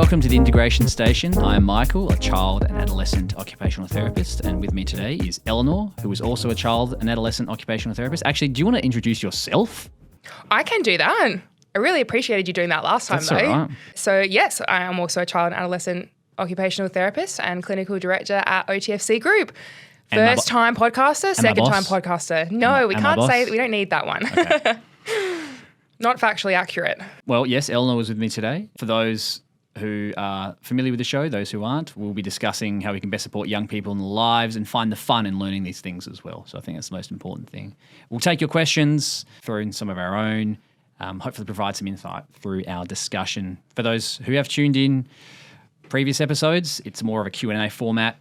Welcome to the Integration Station. I'm Michael, a child and adolescent occupational therapist, and with me today is Eleanor, who is also a child and adolescent occupational therapist. Actually, do you want to introduce yourself? I can do that. I really appreciated you doing that last time, That's though. all right. So, yes, I am also a child and adolescent occupational therapist and clinical director at OTFC Group. First-time podcaster, second-time podcaster. No, we can't say that. We don't need that one. Okay. Not factually accurate. Well, yes, Eleanor was with me today. For those who are familiar with the show, those who aren't, we'll be discussing how we can best support young people in their lives and find the fun in learning these things as well. So I think that's the most important thing. We'll take your questions, throw in some of our own, hopefully provide some insight through our discussion. For those who have tuned in previous episodes, it's more of a Q&A format.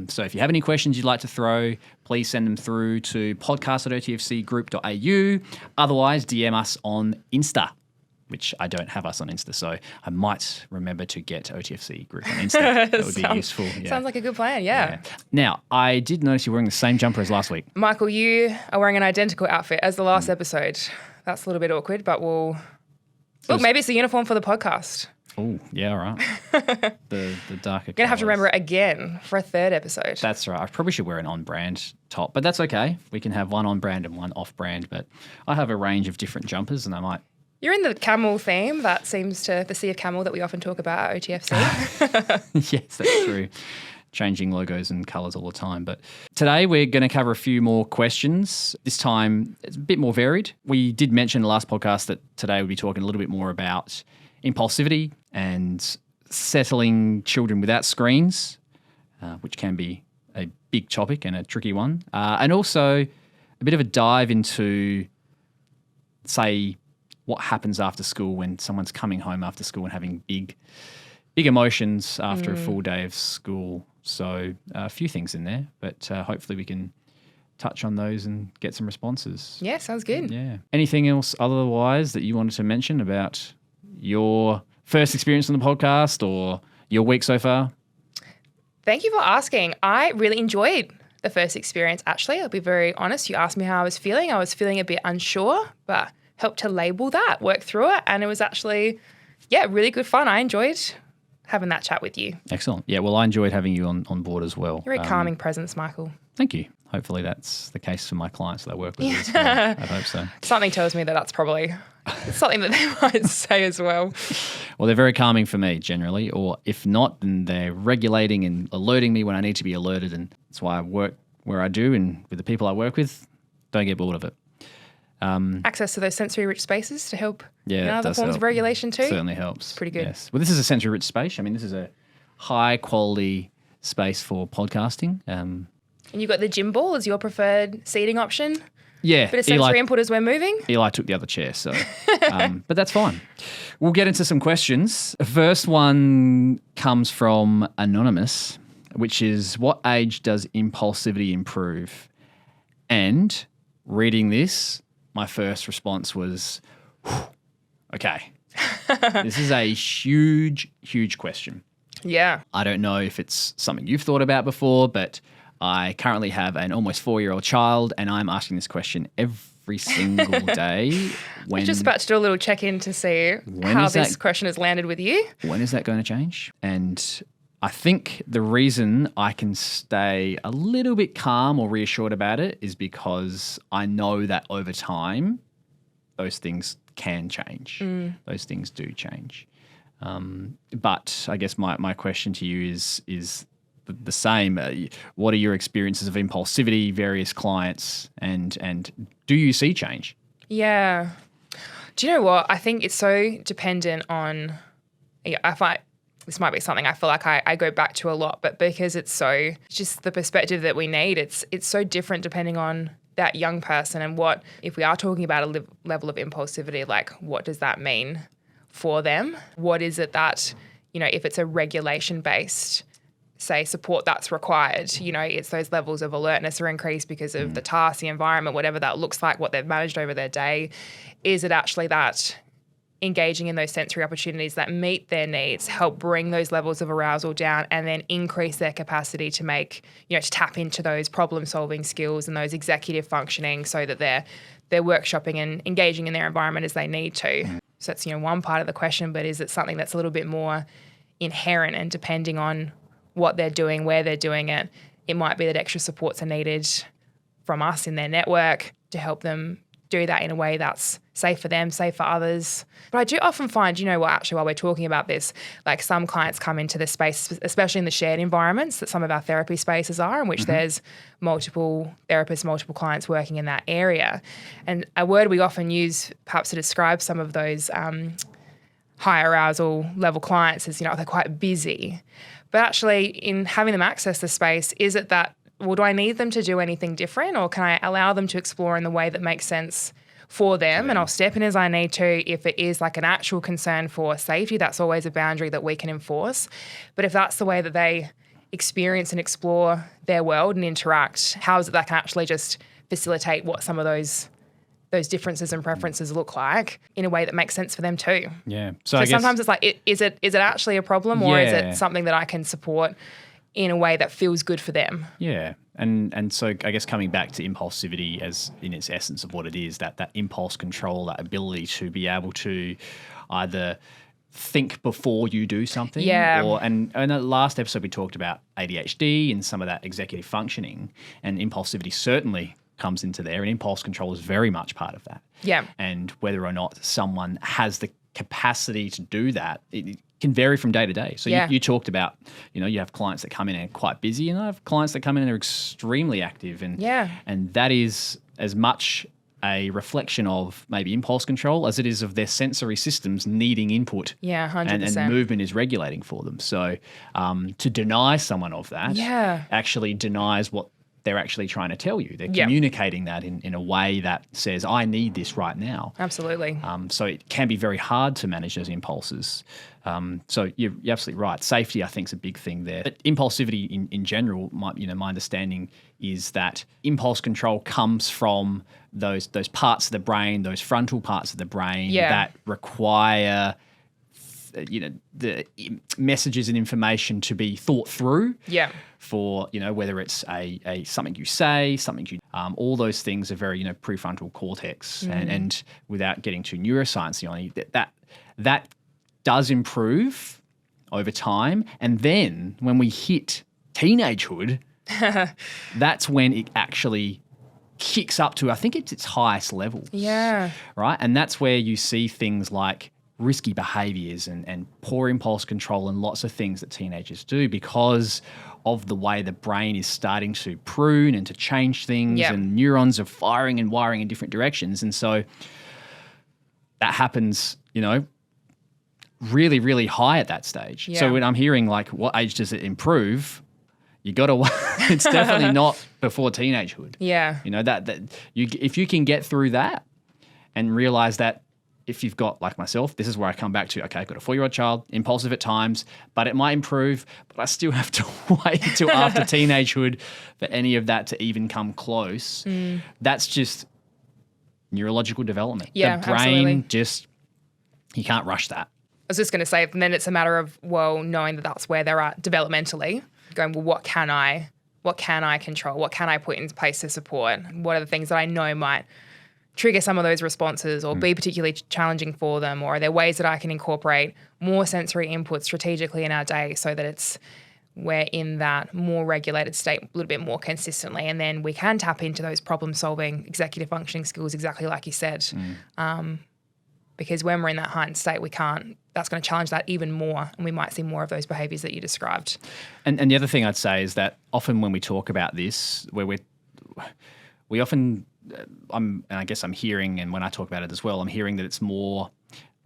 So if you have any questions you'd like to throw, please send them through to podcast@otfcgroup.au. Otherwise, DM us on Insta, which I don't have us on Insta, so I might remember to get OTFC Group on Insta. That would be useful. Yeah. Sounds like a good plan, yeah. Now, I did notice you're wearing the same jumper as last week. Michael, you are wearing an identical outfit as the last episode. That's a little bit awkward, but maybe it's a uniform for the podcast. Oh, yeah, all right. the darker You're going to have to remember it again for a third episode. That's right. I probably should wear an on-brand top, but that's okay. We can have one on-brand and one off-brand, but I have a range of different jumpers and I might... You're in the camel theme. That seems to the sea of camel that we often talk about at OTFC. Yes, that's true. Changing logos and colours all the time. But today we're going to cover a few more questions. This time it's a bit more varied. We did mention in the last podcast that today we'll be talking a little bit more about impulsivity and settling children without screens, which can be a big topic and a tricky one. And also a bit of a dive into, say, what happens after school when someone's coming home after school and having big emotions after a full day of school. So a few things in there, but hopefully we can touch on those and get some responses. Yeah, sounds good. Yeah. Anything else otherwise that you wanted to mention about your first experience on the podcast or your week so far? Thank you for asking. I really enjoyed the first experience, actually. I'll be very honest. You asked me how I was feeling. I was feeling a bit unsure, but helped to label that, work through it, and it was actually, really good fun. I enjoyed having that chat with you. Excellent. Yeah, well, I enjoyed having you on board as well. You're a calming presence, Michael. Thank you. Hopefully that's the case for my clients that I work with as well. I hope so. Something tells me that that's probably something that they might say as well. Well, they're very calming for me generally, or if not, then they're regulating and alerting me when I need to be alerted, and that's why I work where I do and with the people I work with. Don't get bored of it. Access to those sensory-rich spaces to help other forms of regulation too. Certainly helps. Pretty good. Yes. Well, this is a sensory-rich space. I mean, this is a high-quality space for podcasting. And you've got the gym ball as your preferred seating option. Yeah. Bit of sensory input as we're moving. Eli took the other chair, so but that's fine. We'll get into some questions. The first one comes from Anonymous, which is, what age does impulsivity improve? And reading this, my first response was, okay, this is a huge, huge question. Yeah. I don't know if it's something you've thought about before, but I currently have an almost 4-year-old child and I'm asking this question every single day. We're just about to do a little check-in to see how this question has landed with you. When is that going to change? And I think the reason I can stay a little bit calm or reassured about it is because I know that over time, those things can change. Those things do change. But I guess my question to you is the same. What are your experiences of impulsivity, various clients, and do you see change? Yeah. Do you know what? I think it's so dependent on, this might be something I feel like I go back to a lot, but because it's so just the perspective that we need, it's so different depending on that young person and what, if we are talking about a level of impulsivity, like what does that mean for them? What is it that, if it's a regulation-based, say, support that's required, it's those levels of alertness are increased because of the task, the environment, whatever that looks like, what they've managed over their day. Is it actually that engaging in those sensory opportunities that meet their needs, help bring those levels of arousal down and then increase their capacity to make, to tap into those problem-solving skills and those executive functioning so that they're workshopping and engaging in their environment as they need to. So that's, one part of the question, but is it something that's a little bit more inherent, and depending on what they're doing, where they're doing it, it might be that extra supports are needed from us in their network to help them do that in a way that's safe for them, safe for others. But I do often find, actually while we're talking about this, like some clients come into the space, especially in the shared environments that some of our therapy spaces are, in which there's multiple therapists, multiple clients working in that area. And a word we often use perhaps to describe some of those high arousal level clients is, they're quite busy. But actually in having them access the space, is it that, well, do I need them to do anything different, or can I allow them to explore in the way that makes sense for them? And I'll step in as I need to. If it is like an actual concern for safety, that's always a boundary that we can enforce. But if that's the way that they experience and explore their world and interact, how is it that can actually just facilitate what some of those differences and preferences look like in a way that makes sense for them too? Yeah. So I guess sometimes it's like, is it actually a problem, or is it something that I can support in a way that feels good for them? Yeah. And so I guess coming back to impulsivity as in its essence of what it is, that impulse control, that ability to be able to either think before you do something. Yeah. And in the last episode we talked about ADHD and some of that executive functioning, and impulsivity certainly comes into there, and impulse control is very much part of that. Yeah. And whether or not someone has the capacity to do that, it can vary from day to day. So you talked about, you have clients that come in and are quite busy, and I have clients that come in and are extremely active. And that is as much a reflection of maybe impulse control as it is of their sensory systems needing input. Yeah, 100%. And movement is regulating for them. So to deny someone of that actually denies what they're actually trying to tell you. They're communicating that in a way that says, I need this right now. Absolutely. So it can be very hard to manage those impulses. So you're absolutely right. Safety, I think, is a big thing there. But impulsivity in general, my understanding is that impulse control comes from those parts of the brain, those frontal parts of the brain that require the messages and information to be thought through. Yeah. For whether it's a something you say, something you all those things are very prefrontal cortex, and without getting too neuroscience, that does improve over time, and then when we hit teenagehood, that's when it actually kicks up to, I think it's its highest levels. Yeah. Right, and that's where you see things like risky behaviours and poor impulse control and lots of things that teenagers do because of the way the brain is starting to prune and to change things, and neurons are firing and wiring in different directions. And so that happens, really, really high at that stage. Yeah. So when I'm hearing like, what age does it improve? You got to, it's definitely not before teenagehood. Yeah. If you can get through that and realize that, if you've got, like myself, this is where I come back to, okay, I've got a 4-year-old child, impulsive at times, but it might improve, but I still have to wait till after teenagehood for any of that to even come close. That's just neurological development. Yeah, the brain absolutely. You can't rush that. I was just going to say, and then it's a matter of, knowing that that's where they're at developmentally, going, what can I control? What can I put in place to support? What are the things that I know might trigger some of those responses or be particularly challenging for them? Or are there ways that I can incorporate more sensory input strategically in our day so that we're in that more regulated state a little bit more consistently, and then we can tap into those problem-solving executive functioning skills exactly like you said. Because when we're in that heightened state, that's going to challenge that even more, and we might see more of those behaviours that you described. And the other thing I'd say is that often when we talk about this, where we often... and I guess I'm hearing, and when I talk about it as well, I'm hearing that it's more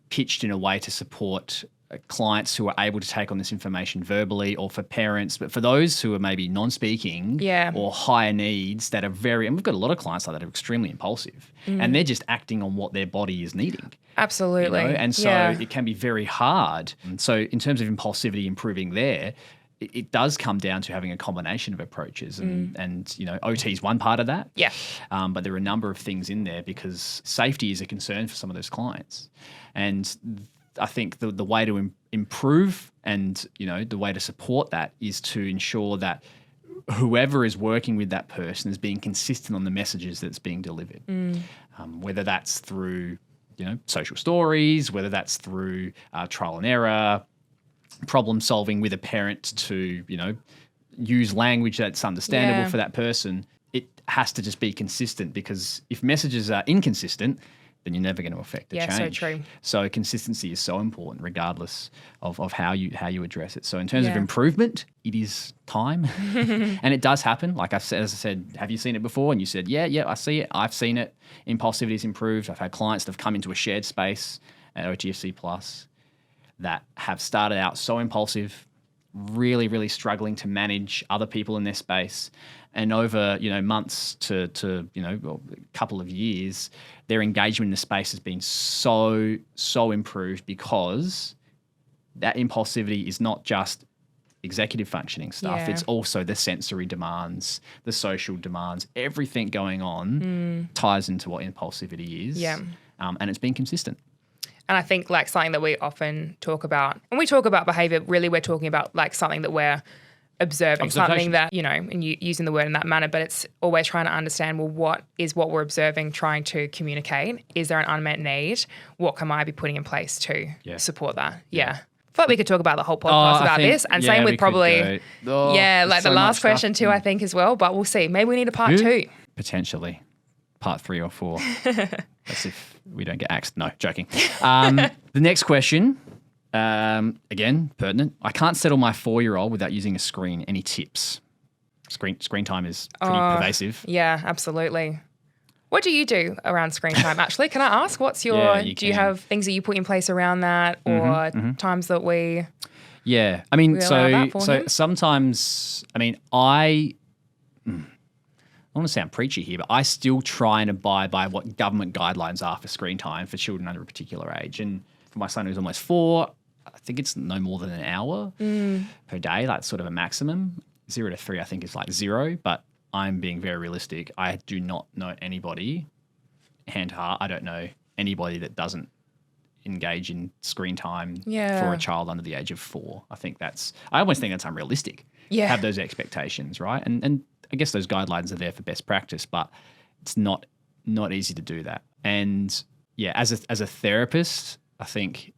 pitched in a way to support clients who are able to take on this information verbally, or for parents, but for those who are maybe non-speaking or higher needs that are and we've got a lot of clients like that are extremely impulsive, and they're just acting on what their body is needing. Absolutely. And so it can be very hard. And so in terms of impulsivity improving there, it does come down to having a combination of approaches, and OT is one part of that. Yeah. But there are a number of things in there because safety is a concern for some of those clients, and I think the way to improve and the way to support that is to ensure that whoever is working with that person is being consistent on the messages that's being delivered, whether that's through social stories, whether that's through trial and error. problem solving with a parent to, use language that's understandable Yeah. for that person. It has to just be consistent, because if messages are inconsistent, then you're never going to affect the Yeah, so change. true. So consistency is so important, regardless of how you address it. So in terms of Yeah. improvement, it is time, and it does happen. Like as I said, have you seen it before? And you said, yeah, I see it. I've seen it. Impulsivity has improved. I've had clients that have come into a shared space at OTFC Plus that have started out so impulsive, really, really struggling to manage other people in their space. And over, months to a couple of years, their engagement in the space has been so improved, because that impulsivity is not just executive functioning stuff. Yeah. It's also the sensory demands, the social demands, everything going on ties into what impulsivity is. Yeah. And it's been consistent. And I think like something that we often talk about, when we talk about behavior, really we're talking about like something that we're observing, something that, and using the word in that manner, but it's always trying to understand, well, what is what we're observing trying to communicate? Is there an unmet need? What can I be putting in place to support that? Yeah. I feel like we could talk about the whole podcast about this, and same with probably, like the last question too, I think as well, but we'll see. Maybe we need a part 2. Potentially. Part 3 or 4. That's if we don't get axed. No, joking. The next question, again, pertinent. I can't settle my 4-year-old without using a screen. Any tips? Screen time is pretty pervasive. Yeah, absolutely. What do you do around screen time, actually? Can I ask, what's your, Yeah, do you have things that you put in place around that, or times that we... Yeah. I mean, allow that for him? sometimes, I want to sound preachy here, but I still try and abide by what government guidelines are for screen time for children under a particular age. And for my son who's almost 4, I think it's no more than an hour per day. That's sort of a maximum. 0 to 3, I think, is like 0, but I'm being very realistic. I do not know anybody, hand to heart, I don't know anybody that doesn't engage in screen time for a child under the age of 4. I almost think that's unrealistic. Yeah. Have those expectations, right? And I guess those guidelines are there for best practice, but it's not easy to do that. And yeah, as a therapist, I think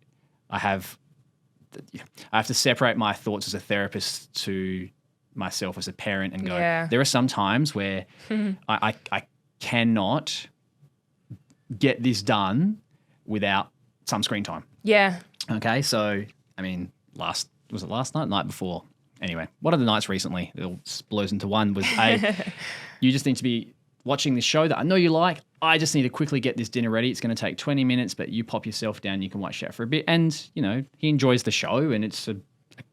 I have to separate my thoughts as a therapist to myself as a parent and go, there are some times where I cannot get this done without some screen time. Yeah. Okay, so was it last night? Night before. Anyway, one of the nights recently, it all blows into one, was you just need to be watching this show that I know you like. I just need to quickly get this dinner ready. It's going to take 20 minutes, but you pop yourself down, you can watch that for a bit. And, he enjoys the show, and it's a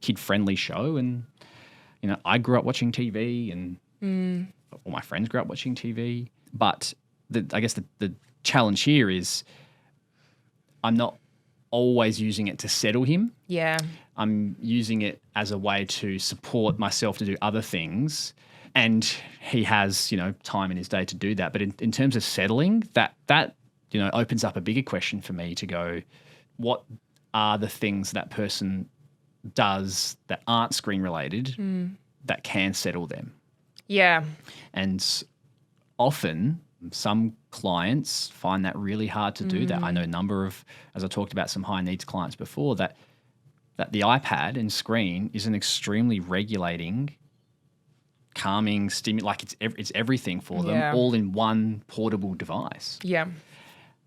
kid-friendly show. And, I grew up watching TV, and all my friends grew up watching TV. But I guess the challenge here is I'm not always using it to settle him. Yeah. I'm using it as a way to support myself to do other things. And he has, time in his day to do that. But in terms of settling, that opens up a bigger question for me to go, what are the things that person does that aren't screen related that can settle them? Yeah. And often some clients find that really hard to do that. I know a number of, as I talked about, some high needs clients before, that the iPad and screen is an extremely regulating, calming, like it's everything for them, all in one portable device. Yeah.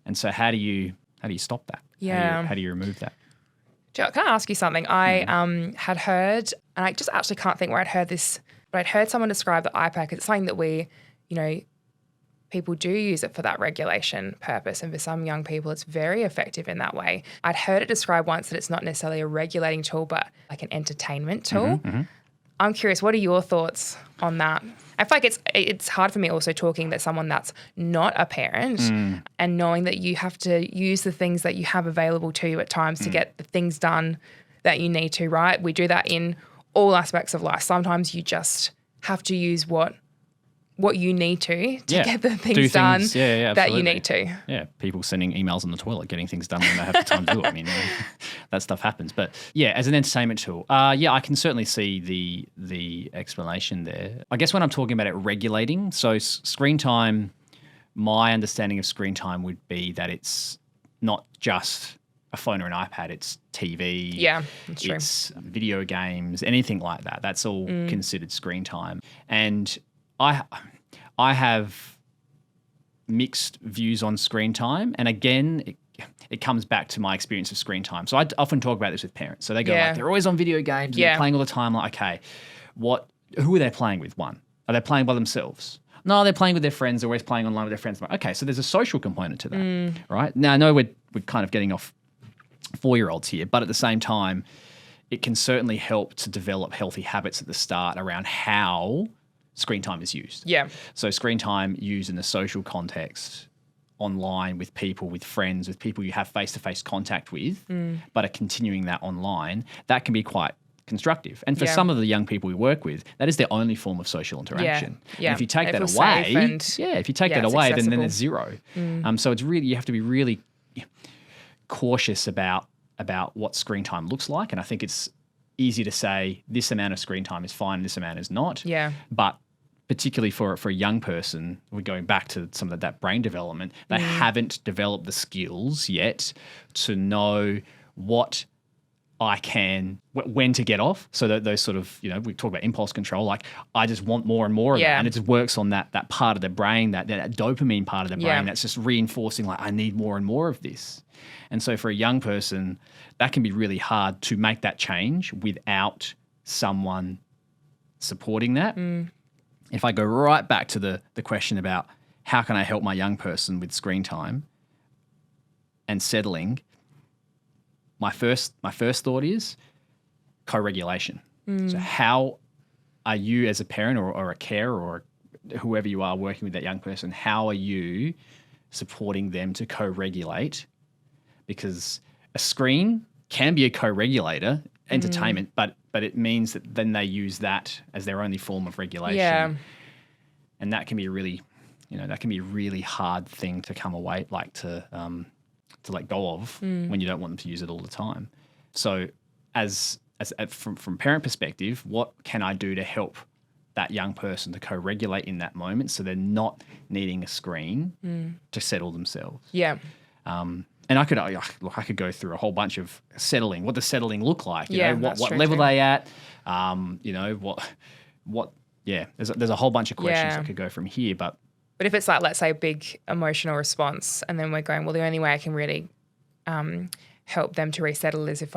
And so how do you stop that? Yeah. How do you remove that? Can I ask you something? I had heard, and I just actually can't think where I'd heard this, but I'd heard someone describe the iPad because it's something that we, people do use it for that regulation purpose. And for some young people, it's very effective in that way. I'd heard it described once that it's not necessarily a regulating tool, but like an entertainment tool. I'm curious, what are your thoughts on that? I feel like it's hard for me also talking to someone that's not a parent and knowing that you have to use the things that you have available to you at times to get the things done that you need to, right? We do that in all aspects of life. Sometimes you just have to use what you need to get the things done that you need to. Yeah, people sending emails on the toilet, getting things done when they have the time to do it. That stuff happens. But yeah, as an entertainment tool, I can certainly see the explanation there. I guess when I'm talking about it regulating, so screen time, my understanding of screen time would be that it's not just a phone or an iPad. It's TV. Yeah, that's true. It's video games, anything like that. That's all considered screen time. And I have mixed views on screen time. And again, it comes back to my experience of screen time. So I often talk about this with parents. So they go like, they're always on video games, and they're playing all the time. Like, okay, who are they playing with? One, are they playing by themselves? No, they're playing with their friends. They're always playing online with their friends. Okay, so there's a social component to that, right? Now, I know we're kind of getting off 4-year-olds here, but at the same time, it can certainly help to develop healthy habits at the start around how screen time is used. Yeah. So screen time used in a social context, online with people, with friends, with people you have face-to-face contact with, but are continuing that online, that can be quite constructive. And for some of the young people we work with, that is their only form of social interaction. Yeah. And if you take that feels away, safe and if you take that it's away, then accessible. there's zero. So it's really, you have to be really cautious about what screen time looks like. And I think it's easy to say this amount of screen time is fine, this amount is not. Yeah. But particularly for a young person, we're going back to some of that brain development, they haven't developed the skills yet to know what I can, when to get off. So that those sort of, we talk about impulse control, like I just want more and more of that. And it just works on that part of the brain, that dopamine part of the brain that's just reinforcing like I need more and more of this. And so for a young person, that can be really hard to make that change without someone supporting that. If I go right back to the question about how can I help my young person with screen time and settling, my first thought is co-regulation. So how are you as a parent or a carer or whoever you are working with that young person, how are you supporting them to co-regulate? Because a screen can be a co-regulator, entertainment, but it means that then they use that as their only form of regulation. Yeah. And that can be a really hard thing to come away, like to let go of when you don't want them to use it all the time. So from parent perspective, what can I do to help that young person to co-regulate in that moment so they're not needing a screen to settle themselves? Yeah. And I could go through a whole bunch of settling. What does settling look like? What true level too. they at? There's a whole bunch of questions that could go from here. But if it's like, let's say, a big emotional response, and then we're going, well, the only way I can really help them to resettle is if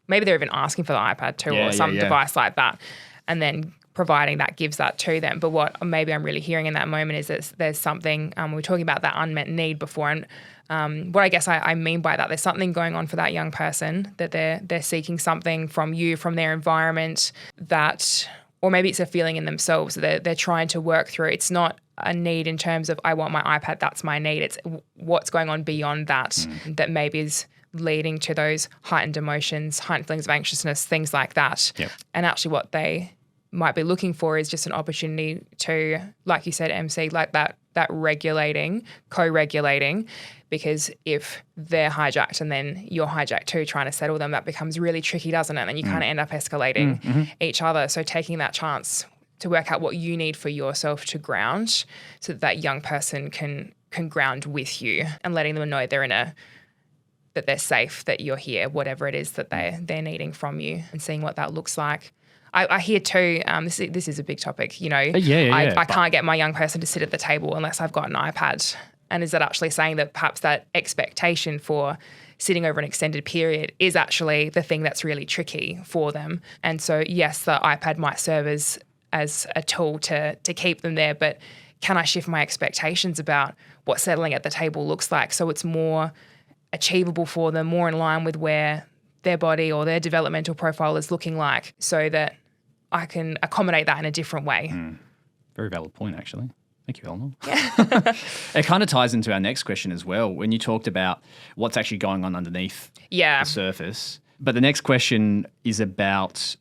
maybe they're even asking for the iPad too or some device like that, and then providing that gives that to them. But what maybe I'm really hearing in that moment is that there's something, we were talking about that unmet need before, and what I guess I mean by that, there's something going on for that young person that they're seeking something from you, from their environment that, or maybe it's a feeling in themselves that they're trying to work through. It's not a need in terms of I want my iPad, that's my need. It's what's going on beyond that that maybe is leading to those heightened emotions, heightened feelings of anxiousness, things like that. Yep. And actually what they might be looking for is just an opportunity to, like you said, MC, like that regulating, co-regulating, because if they're hijacked and then you're hijacked too, trying to settle them, that becomes really tricky, doesn't it? And you kind of end up escalating each other. So taking that chance to work out what you need for yourself to ground so that young person can ground with you and letting them know that they're safe, that you're here, whatever it is that they're needing from you, and seeing what that looks like. I hear too, this is a big topic, I can't get my young person to sit at the table unless I've got an iPad. And is that actually saying that perhaps that expectation for sitting over an extended period is actually the thing that's really tricky for them? And so, yes, the iPad might serve as a tool to keep them there, but can I shift my expectations about what settling at the table looks like so it's more achievable for them, more in line with where their body or their developmental profile is looking like, so that I can accommodate that in a different way? Very valid point, actually. Thank you, Eleanor. It kind of ties into our next question as well, when you talked about what's actually going on underneath the surface. But the next question is about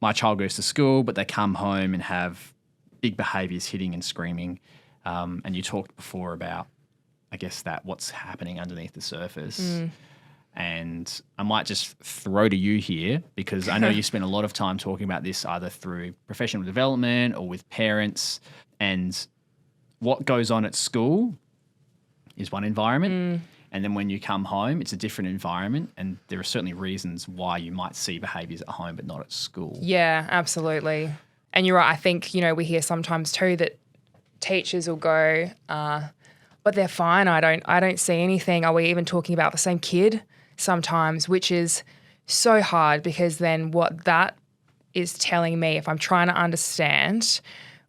my child goes to school, but they come home and have big behaviours, hitting and screaming. And you talked before about, I guess, that what's happening underneath the surface. And I might just throw to you here, because I know you spend a lot of time talking about this either through professional development or with parents. And what goes on at school is one environment. And then when you come home, it's a different environment. And there are certainly reasons why you might see behaviours at home but not at school. Yeah, absolutely. And you're right. I think, we hear sometimes too that teachers will go, but they're fine. I don't see anything. Are we even talking about the same kid sometimes, which is so hard, because then what that is telling me, if I'm trying to understand,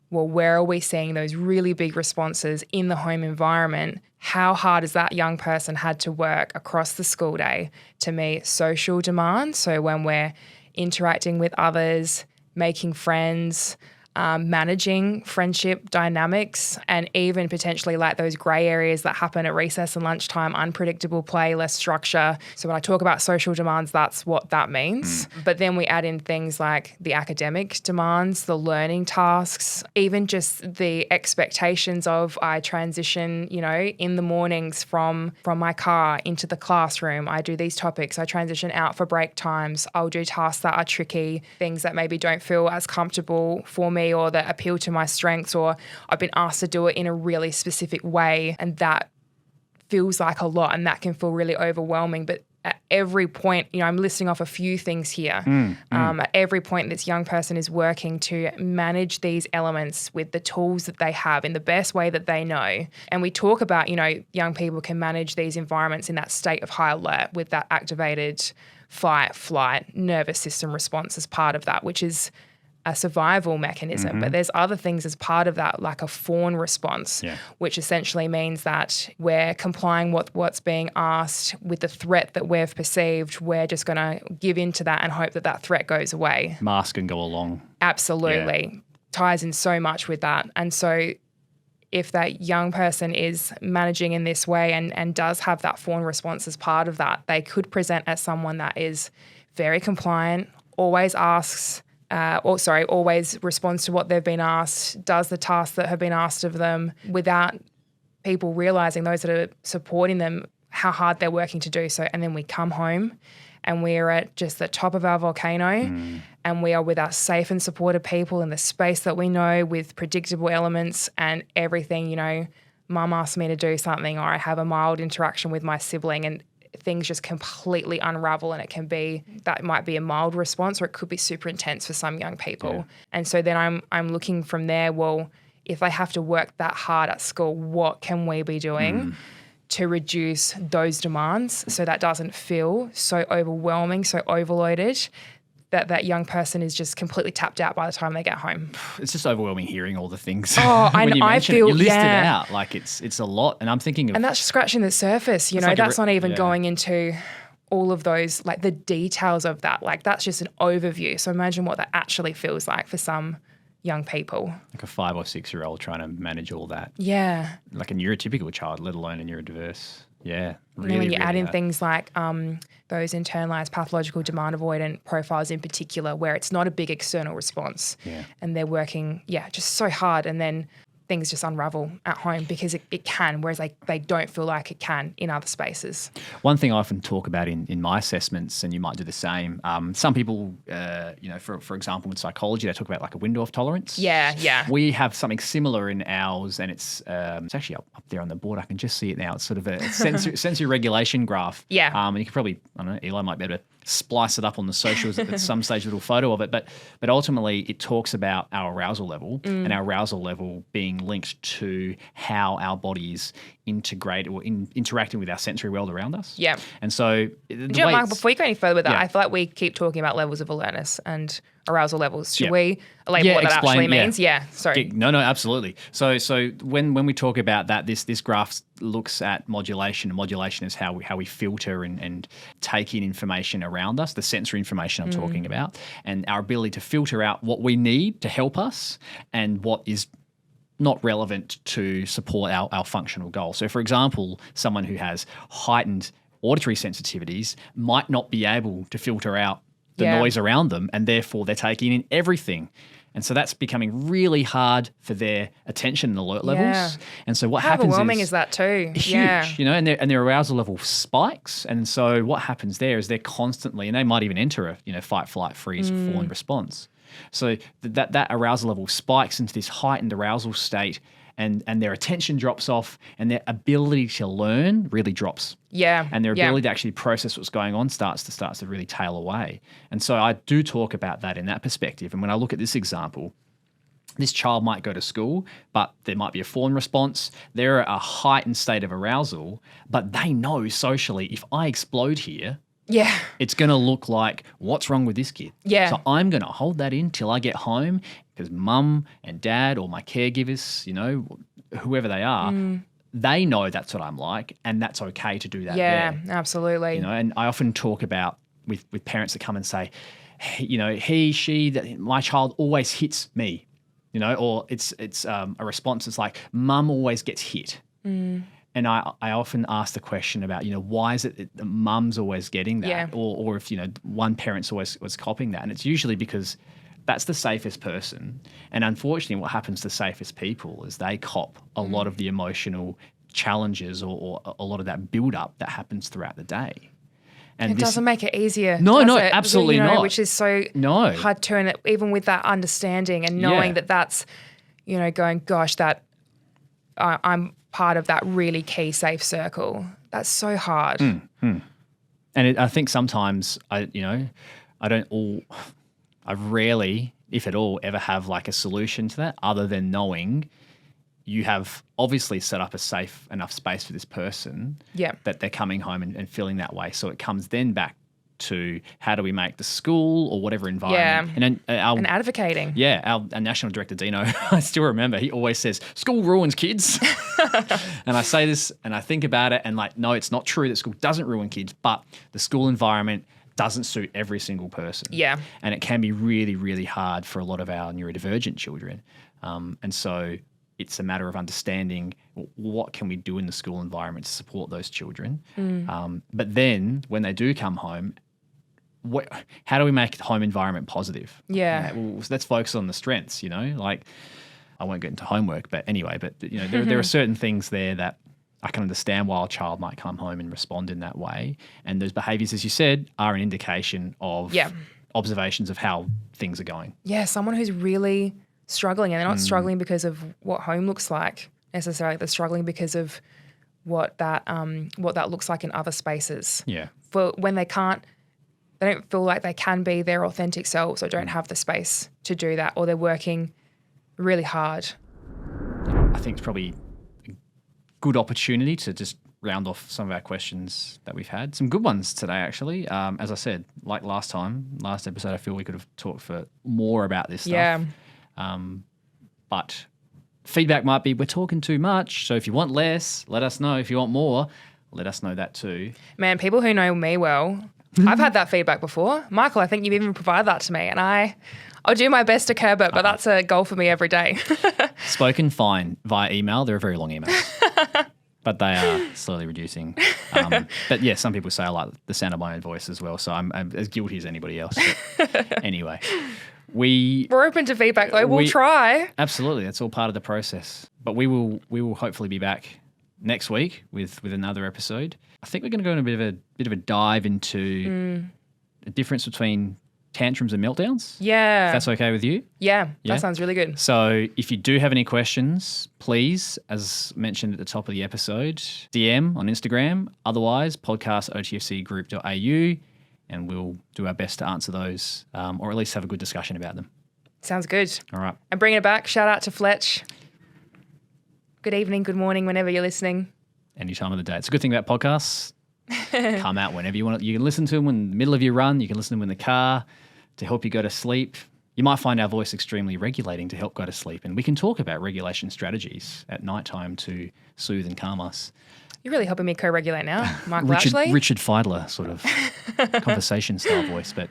well, where are we seeing those really big responses in the home environment? How hard has that young person had to work across the school day to meet social demands? So when we're interacting with others, making friends, managing friendship dynamics, and even potentially like those grey areas that happen at recess and lunchtime, unpredictable play, less structure. So when I talk about social demands, that's what that means. But then we add in things like the academic demands, the learning tasks, even just the expectations of I transition, in the mornings from my car into the classroom. I do these topics. I transition out for break times. I'll do tasks that are tricky, things that maybe don't feel as comfortable for me or that appeal to my strengths, or I've been asked to do it in a really specific way, and that feels like a lot, and that can feel really overwhelming. But at every point, I'm listing off a few things here. At every point, this young person is working to manage these elements with the tools that they have in the best way that they know. And we talk about, young people can manage these environments in that state of high alert with that activated fight, flight, nervous system response as part of that, which is a survival mechanism. But there's other things as part of that, like a fawn response, which essentially means that we're complying with what's being asked with the threat that we've perceived. We're just going to give in to that and hope that that threat goes away. Mask and go along. Absolutely. Yeah. Ties in so much with that. And so if that young person is managing in this way and does have that fawn response as part of that, they could present as someone that is very compliant, always asks, always responds to what they've been asked, does the tasks that have been asked of them without people realising, those that are supporting them, how hard they're working to do so. And then we come home and we're at just the top of our volcano and we are with our safe and supported people in the space that we know with predictable elements and everything, mum asked me to do something, or I have a mild interaction with my sibling, and things just completely unravel, and that might be a mild response, or it could be super intense for some young people. Yeah. And so then I'm looking from there, well, if they have to work that hard at school, what can we be doing to reduce those demands so that doesn't feel so overwhelming, so overloaded, that young person is just completely tapped out by the time they get home. It's just overwhelming hearing all the things. Oh, when I feel, you list it out, like it's a lot. And I'm thinking of... And that's scratching the surface, like that's not even going into all of those, like the details of that. Like that's just an overview. So imagine what that actually feels like for some young people. Like a 5 or 6 year old trying to manage all that. Yeah. Like a neurotypical child, let alone a neurodiverse. Yeah. Really, when you add in hard. things like those internalized pathological demand avoidant profiles in particular, where it's not a big external response and they're working, just so hard, and then things just unravel at home because it can, whereas they don't feel like it can in other spaces. One thing I often talk about in my assessments, and you might do the same, some people, for example, in psychology, they talk about like a window of tolerance. Yeah. We have something similar in ours, and it's actually up there on the board. I can just see it now. It's sort of a sensory regulation graph. Yeah. And you could probably, I don't know, Eli might be able to splice it up on the socials at some stage, a little photo of it. But ultimately, it talks about our arousal level and our arousal level being linked to how our bodies integrate or interacting with our sensory world around us. Yeah. And so, Michael, before you go any further with that, I feel like we keep talking about levels of alertness and arousal levels. Should we label what that actually means? Yeah. Sorry. No, absolutely. So when we talk about that, this graph looks at modulation, and modulation is how we filter and take in information around us, the sensory information I'm talking about, and our ability to filter out what we need to help us and what is not relevant to support our functional goal. So, for example, someone who has heightened auditory sensitivities might not be able to filter out the noise around them, and therefore they're taking in everything. And so that's becoming really hard for their attention and alert levels. Yeah. And so what happens is... overwhelming is that too? Huge, yeah. And their arousal level spikes. And so what happens there is they're constantly, and they might even enter a fight, flight, freeze, or fawn response. So that arousal level spikes into this heightened arousal state, and their attention drops off and their ability to learn really drops. Yeah. And their ability to actually process what's going on starts to really tail away. And so I do talk about that in that perspective. And when I look at this example, this child might go to school, but there might be a fawn response. They're at a heightened state of arousal, but they know socially, if I explode here, Yeah. it's going to look like, what's wrong with this kid? Yeah. So I'm going to hold that in till I get home because mum and dad or my caregivers, whoever they are, they know that's what I'm like and that's okay to do that Yeah, there. absolutely. And I often talk about with parents that come and say, my child always hits me, or it's a response that's like, mum always gets hit. And I often ask the question about, why is it that mum's always getting that? Yeah. Or if, one parent's always was copying that. And it's usually because that's the safest person. And unfortunately, what happens to the safest people is they cop a lot of the emotional challenges or a lot of that build-up that happens throughout the day. And it doesn't make it easier. No, does it? absolutely not. Which is so hard to, and even with that understanding and knowing that that's, going, gosh, that I'm part of that really key safe circle. That's so hard. And I think sometimes I rarely, if at all, ever have like a solution to that other than knowing you have obviously set up a safe enough space for this person that they're coming home and feeling that way. So it comes then back to how do we make the school or whatever environment. And advocating. Yeah, our national director, Dino, I still remember, he always says, school ruins kids. And I say this and I think about it and no, it's not true that school doesn't ruin kids, but the school environment doesn't suit every single person. Yeah. And it can be really, really hard for a lot of our neurodivergent children. And so it's a matter of understanding what can we do in the school environment to support those children. But then when they do come home, how do we make the home environment positive? Yeah. Let's focus on the strengths, I won't get into homework, but anyway, there are certain things there that I can understand why a child might come home and respond in that way. And those behaviours, as you said, are an indication of observations of how things are going. Yeah, someone who's really struggling, and they're not struggling because of what home looks like necessarily. They're struggling because of what that looks like in other spaces. Yeah. For when they don't feel like they can be their authentic selves or don't have the space to do that, or they're working really hard. I think it's probably a good opportunity to just round off some of our questions that we've had. Some good ones today, actually. As I said, like last episode, I feel we could have talked for more about this stuff. Yeah. But feedback might be we're talking too much. So if you want less, let us know. If you want more, let us know that too. Man, people who know me well, I've had that feedback before. Michael, I think you've even provided that to me, and I'll do my best to curb it, but that's a goal for me every day. Spoken fine via email. They're a very long emails. But they are slowly reducing. But yeah, some people say I like the sound of my own voice as well, so I'm as guilty as anybody else. But anyway, we're open to feedback though. We'll try. Absolutely, that's all part of the process. But we will hopefully be back next week with another episode. I think we're going to go in a bit of a dive into the difference between tantrums and meltdowns. Yeah. If that's okay with you? Yeah, that sounds really good. So if you do have any questions, please, as mentioned at the top of the episode, DM on Instagram. Otherwise, podcast@otfcgroup.au, and we'll do our best to answer those or at least have a good discussion about them. Sounds good. All right. And bringing it back, shout out to Fletch. Good evening, good morning, whenever you're listening. Any time of the day. It's a good thing about podcasts. Come out whenever you want. You can listen to them in the middle of your run. You can listen to them in the car to help you go to sleep. You might find our voice extremely regulating to help go to sleep. And we can talk about regulation strategies at nighttime to soothe and calm us. You're really helping me co-regulate now, Michael Ashley. Richard Feidler sort of conversation style voice. But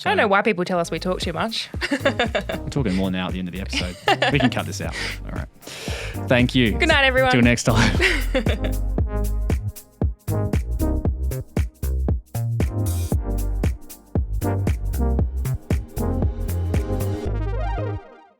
I don't know why people tell us we talk too much. We're talking more now at the end of the episode. We can cut this out. All right. Thank you. Good night, everyone. Till next time.